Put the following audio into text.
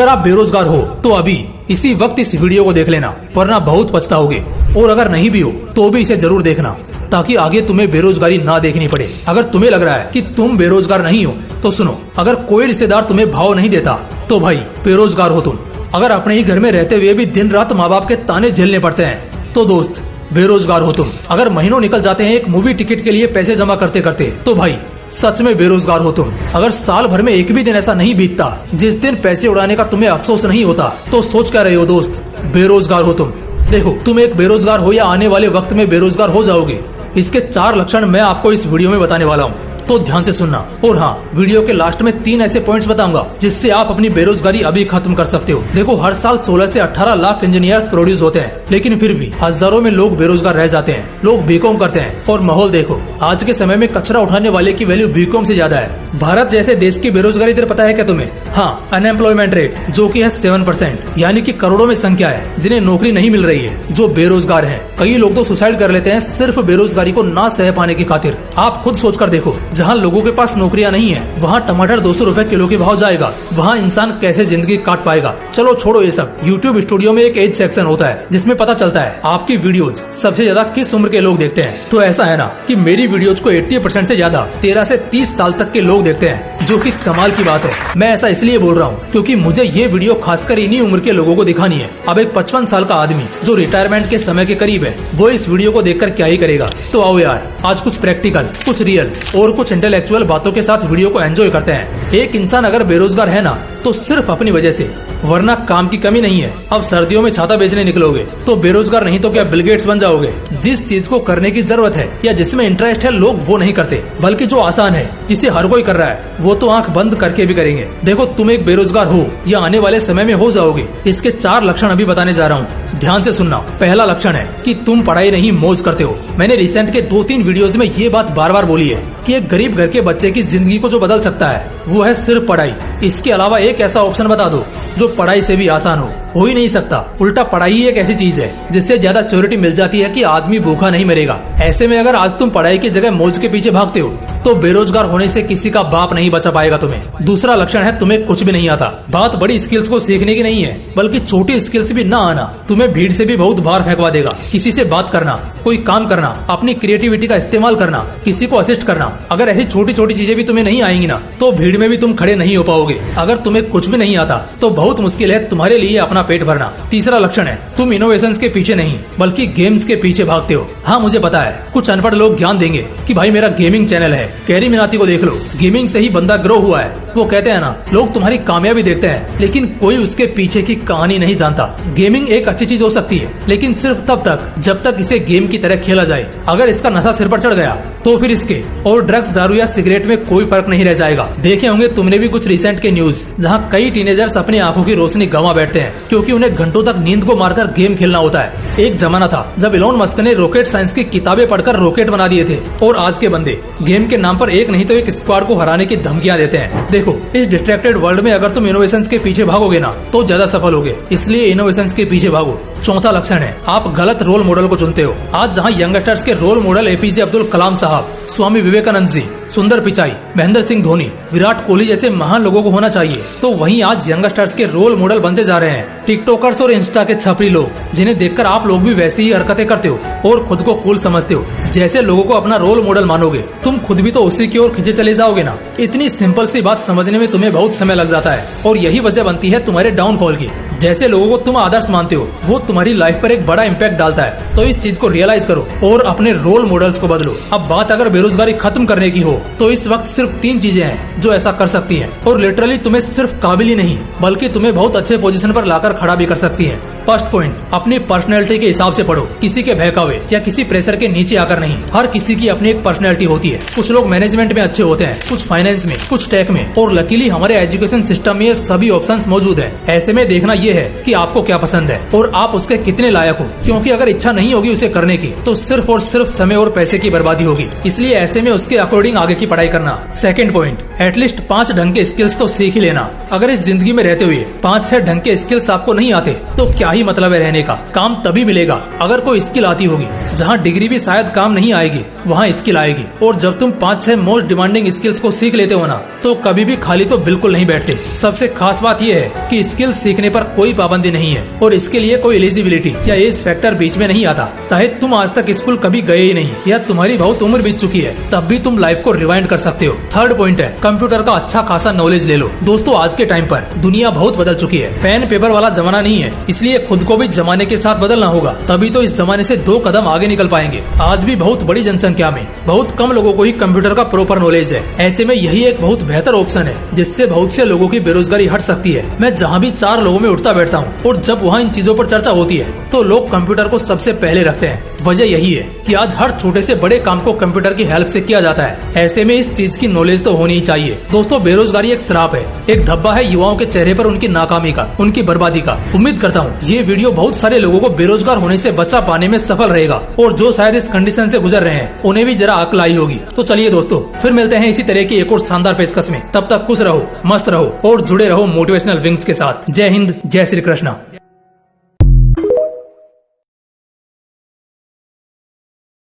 अगर आप बेरोजगार हो तो अभी इसी वक्त इस वीडियो को देख लेना, वरना बहुत पछताओगे। और अगर नहीं भी हो तो भी इसे जरूर देखना, ताकि आगे तुम्हें बेरोजगारी ना देखनी पड़े। अगर तुम्हें लग रहा है कि तुम बेरोजगार नहीं हो तो सुनो, अगर कोई रिश्तेदार तुम्हें भाव नहीं देता तो भाई बेरोजगार हो तुम। अगर अपने ही घर में रहते हुए भी दिन रात माँ बाप के ताने झेलने पड़ते हैं तो दोस्त बेरोजगार हो तुम। अगर महीनों निकल जाते हैं एक मूवी टिकट के लिए पैसे जमा करते करते तो भाई सच में बेरोजगार हो तुम। अगर साल भर में एक भी दिन ऐसा नहीं बीतता जिस दिन पैसे उड़ाने का तुम्हें अफसोस नहीं होता तो सोच क्या रहे हो दोस्त, बेरोजगार हो तुम। देखो, तुम एक बेरोजगार हो या आने वाले वक्त में बेरोजगार हो जाओगे, इसके 4 लक्षण मैं आपको इस वीडियो में बताने वाला हूँ, तो ध्यान से सुनना। और हाँ, वीडियो के लास्ट में 3 ऐसे पॉइंट्स बताऊंगा जिससे आप अपनी बेरोजगारी अभी खत्म कर सकते हो। देखो, हर साल 16 से 18 लाख इंजीनियर्स प्रोड्यूस होते हैं, लेकिन फिर भी हजारों में लोग बेरोजगार रह जाते हैं। लोग बीकॉम करते हैं और माहौल देखो, आज के समय में कचरा उठाने वाले की वैल्यू बीकॉम से ज्यादा है। भारत जैसे देश की बेरोजगारी दर पता है क्या तुम्हें? हाँ, अनएम्प्लॉयमेंट रेट जो कि है 7%, यानी कि करोड़ों में संख्या है जिन्हें नौकरी नहीं मिल रही है, जो बेरोजगार हैं। कई लोग तो सुसाइड कर लेते हैं सिर्फ बेरोजगारी को ना सह पाने की खातिर। आप खुद सोच कर देखो, जहाँ लोगों के पास नौकरियां नहीं है वहाँ टमाटर 200 रुपए किलो के भाव जाएगा, वहाँ इंसान कैसे जिंदगी काट पाएगा? चलो छोड़ो ये सब। YouTube स्टूडियो में एक एज सेक्शन होता है जिसमें पता चलता है आपकी वीडियोज सबसे ज्यादा किस उम्र के लोग देखते हैं। तो ऐसा है ना कि मेरी वीडियोज को 80% से ज्यादा 13 से 30 साल तक के लोग देखते हैं, जो कि कमाल की बात है। मैं ऐसा इसलिए बोल रहा हूँ क्योंकि मुझे ये वीडियो खासकर इन्हीं उम्र के लोगों को दिखानी है। अब एक 55 साल का आदमी जो रिटायरमेंट के समय के करीब है, वो इस वीडियो को देखकर क्या ही करेगा। तो आओ यार, आज कुछ प्रैक्टिकल, कुछ रियल और कुछ इंटेलेक्चुअल बातों के साथ वीडियो को एंजॉय करते हैं। एक इंसान अगर बेरोजगार है ना तो सिर्फ अपनी वजह से, वरना काम की कमी नहीं है। अब सर्दियों में छाता बेचने निकलोगे तो बेरोजगार नहीं तो क्या बिल गेट्स बन जाओगे? जिस चीज को करने की जरूरत है या जिसमें इंटरेस्ट है लोग वो नहीं करते, बल्कि जो आसान है जिसे हर कोई कर रहा है वो तो आंख बंद करके भी करेंगे। देखो, तुम एक बेरोजगार हो या आने वाले समय में हो जाओगे, इसके 4 लक्षण अभी बताने जा रहा हूँ, ध्यान से सुनना। पहला लक्षण है कि तुम पढ़ाई नहीं मौज करते हो। मैंने रिसेंट के 2-3 वीडियोज में ये बात बार बार बोली है कि एक गरीब घर के बच्चे की जिंदगी को जो बदल सकता है वो है सिर्फ पढ़ाई। इसके अलावा एक ऐसा ऑप्शन बता दो जो पढ़ाई से भी आसान हो ही नहीं सकता। उल्टा पढ़ाई ही एक ऐसी चीज है जिससे ज्यादा सिक्योरिटी मिल जाती है कि आदमी भूखा नहीं मरेगा। ऐसे में अगर आज तुम पढ़ाई की जगह मौज के पीछे भागते हो तो बेरोजगार होने से किसी का बाप नहीं बचा पाएगा तुम्हें। दूसरा लक्षण है तुम्हें कुछ भी नहीं आता। बात बड़ी स्किल्स को सीखने की नहीं है, बल्कि छोटी स्किल्स भी ना आना तुम्हें भीड़ से भी बहुत बाहर फेंकवा देगा। किसी से बात करना, कोई काम करना, अपनी क्रिएटिविटी का इस्तेमाल करना, किसी को असिस्ट करना, अगर ऐसी छोटी छोटी चीजें भी तुम्हें नहीं आएंगी ना तो भीड़ में भी तुम खड़े नहीं हो पाओगे। अगर तुम्हें कुछ भी नहीं आता तो बहुत मुश्किल है तुम्हारे लिए अपना पेट भरना। तीसरा लक्षण है तुम इनोवेशंस के पीछे नहीं बल्कि गेम्स के पीछे भागते हो। हाँ, मुझे पता है कुछ अनपढ़ लोग ज्ञान देंगे कि भाई मेरा गेमिंग चैनल है, कैरी मिनाती को देख लो, गेमिंग से ही बंदा ग्रो हुआ है। वो कहते हैं ना, लोग तुम्हारी कामयाबी देखते हैं लेकिन कोई उसके पीछे की कहानी नहीं जानता। गेमिंग एक अच्छी चीज हो सकती है लेकिन सिर्फ तब तक जब तक इसे गेम की तरह खेला जाए। अगर इसका नशा सिर पर चढ़ गया तो फिर इसके और ड्रग्स, दारू या सिगरेट में कोई फर्क नहीं रह जाएगा। देखे होंगे तुमने भी कुछ रिसेंट के न्यूज जहाँ कई टीनेजर्स अपनी आंखों की रोशनी गंवा बैठते हैं क्योंकि उन्हें घंटों तक नींद को मारकर गेम खेलना होता है। एक जमाना था जब इलॉन मस्क ने रॉकेट साइंस की किताबें पढ़कर रॉकेट बना दिए थे, और आज के बंदे गेम के नाम पर एक नहीं तो एक स्क्वाड को हराने की धमकियां देते हैं। देखो, इस डिस्ट्रैक्टेड वर्ल्ड में अगर तुम इनोवेशंस के पीछे भागोगे ना तो ज्यादा सफल होगे, इसलिए इनोवेशंस के पीछे भागो। चौथा लक्षण है आप गलत रोल मॉडल को चुनते हो। आज जहाँ यंगस्टर्स के role model APJ Abdul Kalam साहब, स्वामी विवेकानंद जी, सुंदर पिचाई, महेंद्र सिंह धोनी, विराट कोहली जैसे महान लोगों को होना चाहिए, तो वहीं आज यंगस्टर्स के रोल मॉडल बनते जा रहे हैं टिकटॉकर्स और इंस्टा के छपरी लोग, जिन्हें देखकर आप लोग भी वैसी ही हरकतें करते हो और खुद को कूल समझते हो। जैसे लोगों को अपना रोल मॉडल मानोगे तुम खुद भी तो उसी की ओर खींचे चले जाओगे ना। इतनी सिंपल सी बात समझने में तुम्हें बहुत समय लग जाता है और यही वजह बनती है तुम्हारे डाउनफॉल की। जैसे लोगों को तुम आदर्श मानते हो वो तुम्हारी लाइफ पर एक बड़ा इम्पैक्ट डालता है, तो इस चीज को रियलाइज करो और अपने रोल मॉडल्स को बदलो। अब बात अगर बेरोजगारी खत्म करने की हो तो इस वक्त सिर्फ 3 चीजें हैं जो ऐसा कर सकती हैं और लिटरली तुम्हें सिर्फ काबिल ही नहीं बल्कि तुम्हें बहुत अच्छे पोजीशन पर लाकर खड़ा भी कर सकती हैं। फर्स्ट पॉइंट, अपनी पर्सनैलिटी के हिसाब से पढ़ो, किसी के बहकावे या किसी प्रेशर के नीचे आकर नहीं। हर किसी की अपनी एक पर्सनैलिटी होती है। कुछ लोग मैनेजमेंट में अच्छे होते हैं, कुछ फाइनेंस में, कुछ टेक में, और लकीली हमारे एजुकेशन सिस्टम में ये सभी ऑप्शंस मौजूद हैं। ऐसे में देखना ये ये है कि आपको क्या पसंद है और आप उसके कितने लायक हो, क्योंकि अगर इच्छा नहीं होगी उसे करने की तो सिर्फ और सिर्फ समय और पैसे की बर्बादी होगी। इसलिए ऐसे में उसके अकॉर्डिंग आगे की पढ़ाई करना। सेकंड पॉइंट, एटलीस्ट 5 ढंग के स्किल्स तो सीख ही लेना। अगर इस जिंदगी में रहते हुए 5-6 ढंग के स्किल्स आपको नहीं आते तो क्या ही मतलब है रहने का। काम तभी मिलेगा अगर कोई स्किल आती होगी। जहाँ डिग्री भी शायद काम नहीं आएगी वहाँ स्किल आएगी। और जब तुम 5-6 मोस्ट डिमांडिंग स्किल्स को सीख लेते हो ना तो कभी भी खाली तो बिल्कुल नहीं बैठते। सबसे खास बात यह है कि स्किल सीखने पर कोई पाबंदी नहीं है और इसके लिए कोई एलिजिबिलिटी या एज फैक्टर बीच में नहीं आता। चाहे तुम आज तक स्कूल कभी गए ही नहीं या तुम्हारी बहुत उम्र बीत चुकी है तब भी तुम लाइफ को रिवाइंड कर सकते हो। थर्ड पॉइंट है, कंप्यूटर का अच्छा खासा नॉलेज ले लो। दोस्तों आज के टाइम पर दुनिया बहुत बदल चुकी है। पेन पेपर वाला जमाना नहीं है, इसलिए खुद को भी जमाने के साथ बदलना होगा, तभी तो इस जमाने से 2 कदम आगे निकल पाएंगे। आज भी बहुत बड़ी जनसंख्या में बहुत कम लोगों को ही कंप्यूटर का प्रॉपर नॉलेज है। ऐसे में यही एक बहुत बेहतर ऑप्शन है जिससे बहुत से लोगों की बेरोजगारी हट सकती है। मैं जहाँ भी 4 लोगों में उठता बैठता हूँ और जब वहाँ इन चीजों पर चर्चा होती है तो लोग कंप्यूटर को सबसे पहले रखते हैं। वजह यही है कि आज हर छोटे से बड़े काम को कंप्यूटर की हेल्प से किया जाता है। ऐसे में इस चीज की नॉलेज तो होनी ही चाहिए। दोस्तों बेरोजगारी एक श्राप है, एक धब्बा है युवाओं के चेहरे पर उनकी नाकामी का, उनकी बर्बादी का। उम्मीद करता हूँ ये वीडियो बहुत सारे लोगों को बेरोजगार होने से बचा पाने में सफल रहेगा और जो शायद इस कंडीशन से गुजर रहे हैं उन्हें भी जरा अक्ल आई होगी। तो चलिए दोस्तों फिर मिलते हैं इसी तरह की एक और शानदार पेशकश में। तब तक खुश रहो, मस्त रहो और जुड़े रहो मोटिवेशनल विंग्स के साथ। जय हिंद, जय श्री कृष्णा।